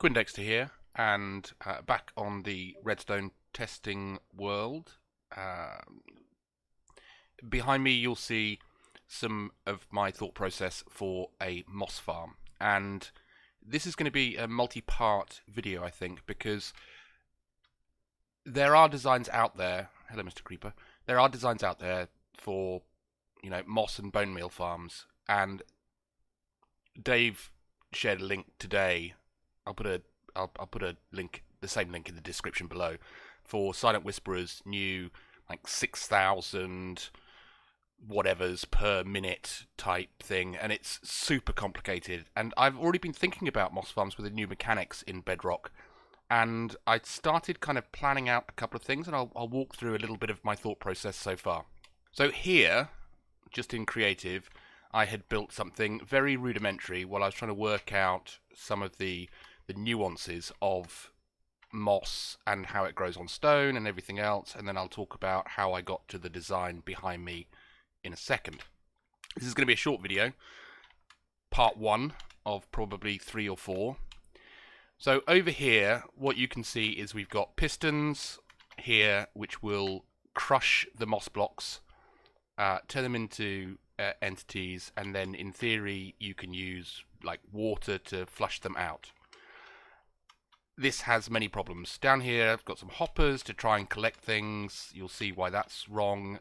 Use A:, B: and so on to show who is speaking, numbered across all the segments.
A: QuinnDexter here, and back on the redstone testing world. Behind me you'll see some of my thought process for a moss farm, and this is going to be a multi-part video, I think, because there are designs out there. Hello, Mr. Creeper. There are designs out there for, moss and bone meal farms, and Dave shared a link today. I'll put a link, the same link in the description below, for Silent Whisperer's new 6,000 whatevers per minute type thing, and it's super complicated. And I've already been thinking about moss farms with the new mechanics in Bedrock, and I started kind of planning out a couple of things, and I'll walk through a little bit of my thought process so far. So here, just in creative, I had built something very rudimentary while I was trying to work out some of the nuances of moss and how it grows on stone and everything else, and then I'll talk about how I got to the design behind me in a second. This is going to be a short video, part one of probably 3 or 4. So over here, what you can see is we've got pistons here which will crush the moss blocks, turn them into entities, and then in theory you can use water to flush them out. This has many problems. Down here I've got some hoppers to try and collect things. You'll see why that's wrong.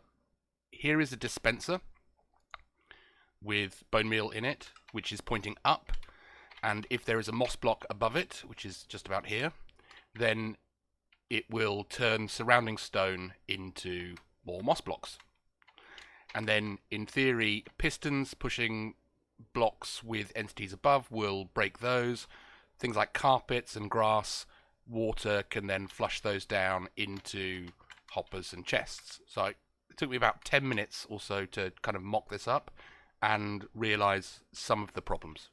A: Here is a dispenser with bone meal in it, which is pointing up, and if there is a moss block above it, which is just about here, then it will turn surrounding stone into more moss blocks. And then in theory, pistons pushing blocks with entities above will break those. Things like carpets and grass, water can then flush those down into hoppers and chests. So it took me about 10 minutes or so to kind of mock this up and realize some of the problems.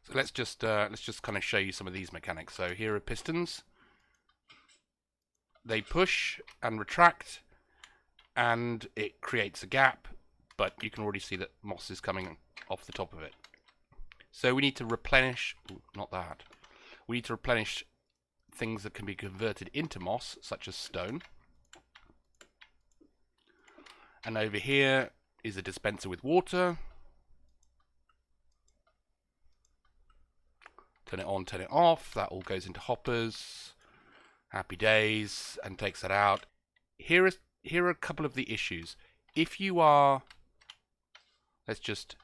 A: So let's just kind of show you some of these mechanics. So here are pistons. They push and retract, and it creates a gap, but you can already see that moss is coming off the top of it. So we need to replenish, we need to replenish things that can be converted into moss, such as stone. And over here is a dispenser with water. Turn it on, turn it off, that all goes into hoppers. Happy days, and takes that out. Here are a couple of the issues. If you are, let's just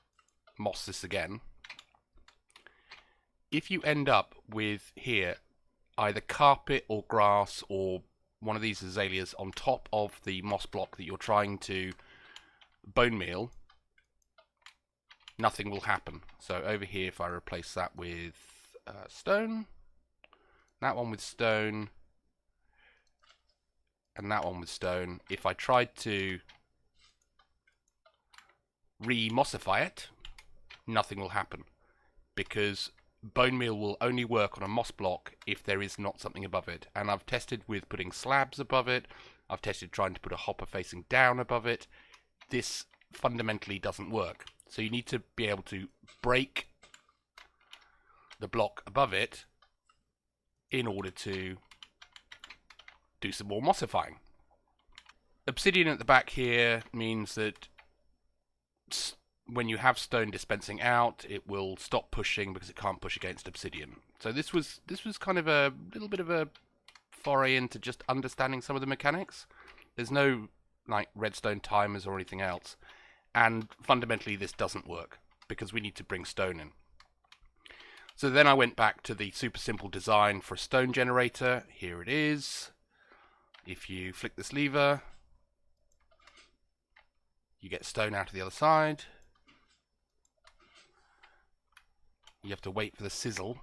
A: moss this again. If you end up with here either carpet or grass or one of these azaleas on top of the moss block that you're trying to bone meal, nothing will happen. So over here, if I replace that with stone, that one with stone, and that one with stone, if I tried to re-mossify it, nothing will happen, because bone meal will only work on a moss block if there is not something above it. And I've tested with putting slabs above it. I've tested trying to put a hopper facing down above it. This fundamentally doesn't work. So you need to be able to break the block above it in order to do some more mossifying. Obsidian at the back here means that when you have stone dispensing out, it will stop pushing because it can't push against obsidian. So this was kind of a little bit of a foray into just understanding some of the mechanics. There's no redstone timers or anything else, and fundamentally this doesn't work because we need to bring stone in. So then I went back to the super simple design for a stone generator. Here it is. If you flick this lever, you get stone out of the other side. You have to wait for the sizzle,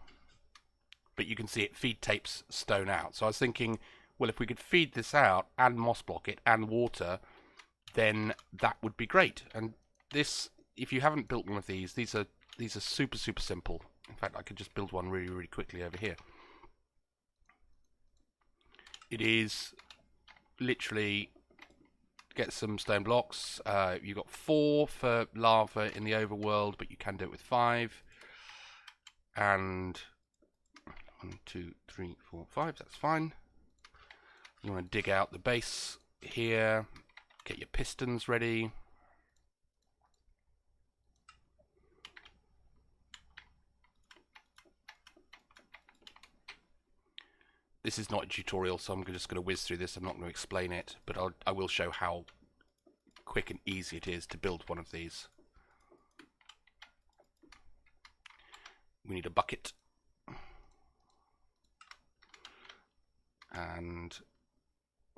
A: but you can see it feed tapes stone out. So I was thinking, well, if we could feed this out and moss block it and water, then that would be great. And this, if you haven't built one of these are super simple. In fact, I could just build one really quickly over here. It is literally get some stone blocks. You've got 4 for lava in the overworld, but you can do it with 5. And 1, 2, 3, 4, 5, that's fine. You want to dig out the base here, get your pistons ready. This is not a tutorial, so I'm just going to whiz through this. I'm not going to explain it, but I will show how quick and easy it is to build one of these. We need a bucket. And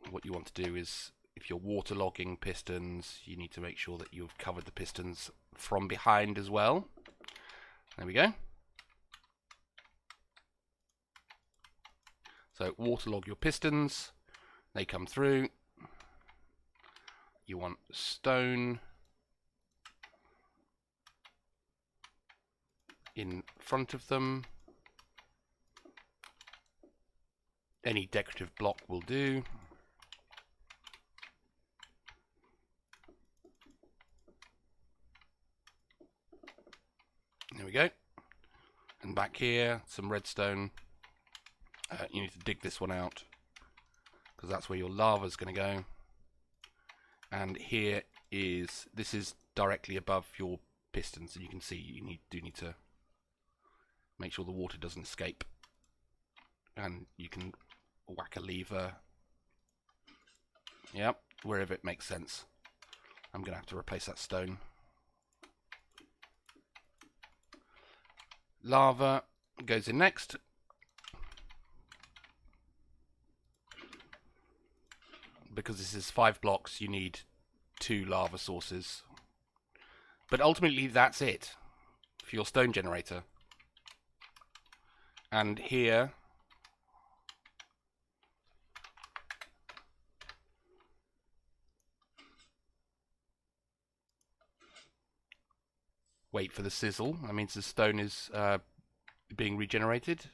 A: what you want to do is, if you're waterlogging pistons, you need to make sure that you've covered the pistons from behind as well. There we go. So waterlog your pistons, they come through. You want stone in front of them. Any decorative block will do. There we go. And back here, some redstone. You need to dig this one out because that's where your lava is going to go. And here is, this is directly above your pistons, and you can see you do need to make sure the water doesn't escape. And you can whack a lever, yep, wherever it makes sense. I'm going to have to replace that stone. Lava goes in next. Because this is 5 blocks, you need 2 lava sources. But ultimately, that's it for your stone generator. And here, wait for the sizzle. That means the stone is being regenerated.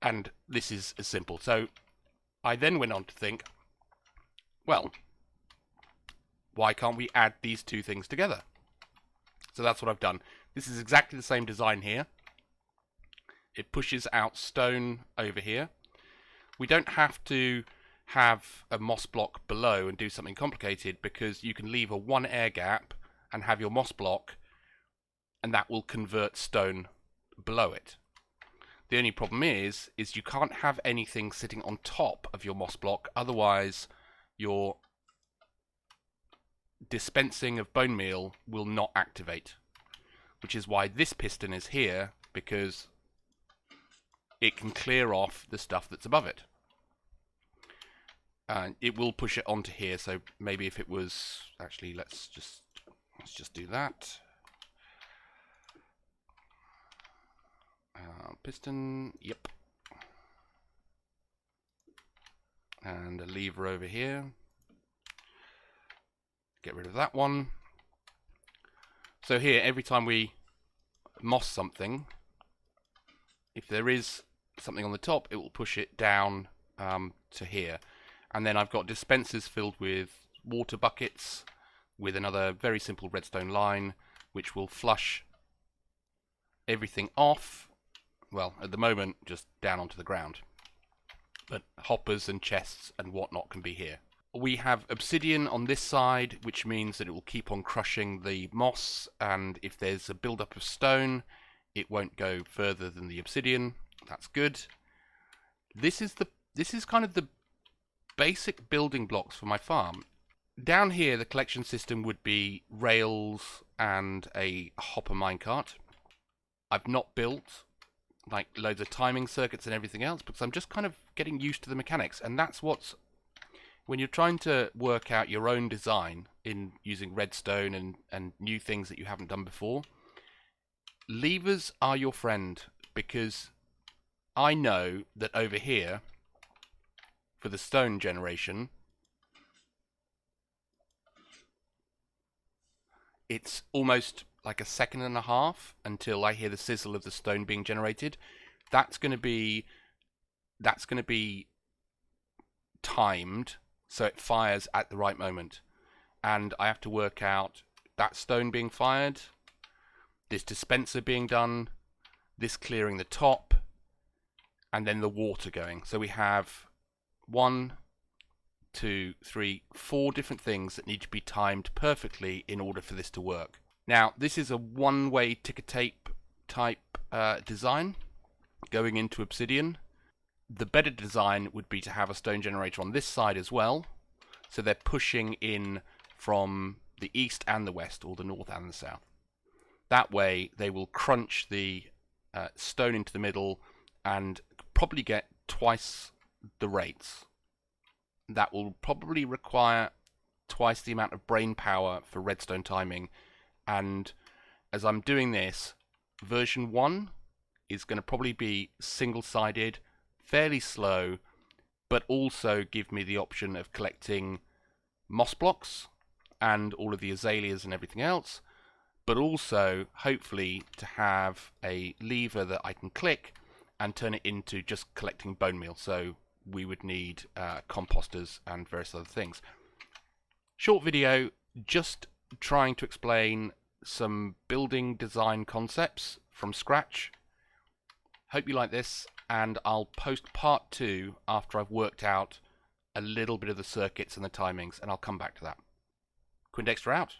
A: And this is as simple. So I then went on to think, well, why can't we add these 2 things together? So that's what I've done. This is exactly the same design here. It pushes out stone over here. We don't have to have a moss block below and do something complicated, because you can leave a 1 air gap and have your moss block, and that will convert stone below it. The only problem is you can't have anything sitting on top of your moss block, otherwise your dispensing of bone meal will not activate. Which is why this piston is here, because it can clear off the stuff that's above it. And it will push it onto here, so maybe if it was... Actually, let's just do that. Piston, yep. And a lever over here. Get rid of that one. So here, every time we moss something, if there is something on the top, it will push it down to here. And then I've got dispensers filled with water buckets with another very simple redstone line, which will flush everything off. Well, at the moment, just down onto the ground. But hoppers and chests and whatnot can be here. We have obsidian on this side, which means that it will keep on crushing the moss, and if there's a build-up of stone, it won't go further than the obsidian. That's good. This is kind of the basic building blocks for my farm. Down here, the collection system would be rails and a hopper minecart. I've not built like loads of timing circuits and everything else, because I'm just kind of getting used to the mechanics. And that's what's, when you're trying to work out your own design in using redstone and new things that you haven't done before, levers are your friend, because I know that over here, for the stone generation, it's almost like a second and a half until I hear the sizzle of the stone being generated. That's going to be timed so it fires at the right moment, and I have to work out that stone being fired this dispenser being done, this clearing the top, and then the water going. So we have 1, 2, 3, 4 different things that need to be timed perfectly in order for this to work. Now, this is a one-way ticker tape type design going into Obsidian. The better design would be to have a stone generator on this side as well, so they're pushing in from the east and the west, or the north and the south. That way they will crunch the stone into the middle and probably get twice the rates. That will probably require twice the amount of brain power for redstone timing, and as I'm doing this, version 1 is going to probably be single-sided, fairly slow, but also give me the option of collecting moss blocks and all of the azaleas and everything else, but also hopefully to have a lever that I can click and turn it into just collecting bone meal. So we would need composters and various other things. Short video, just trying to explain some building design concepts from scratch. Hope you like this, and I'll post part 2 after I've worked out a little bit of the circuits and the timings, and I'll come back to that. QuinnDexter out.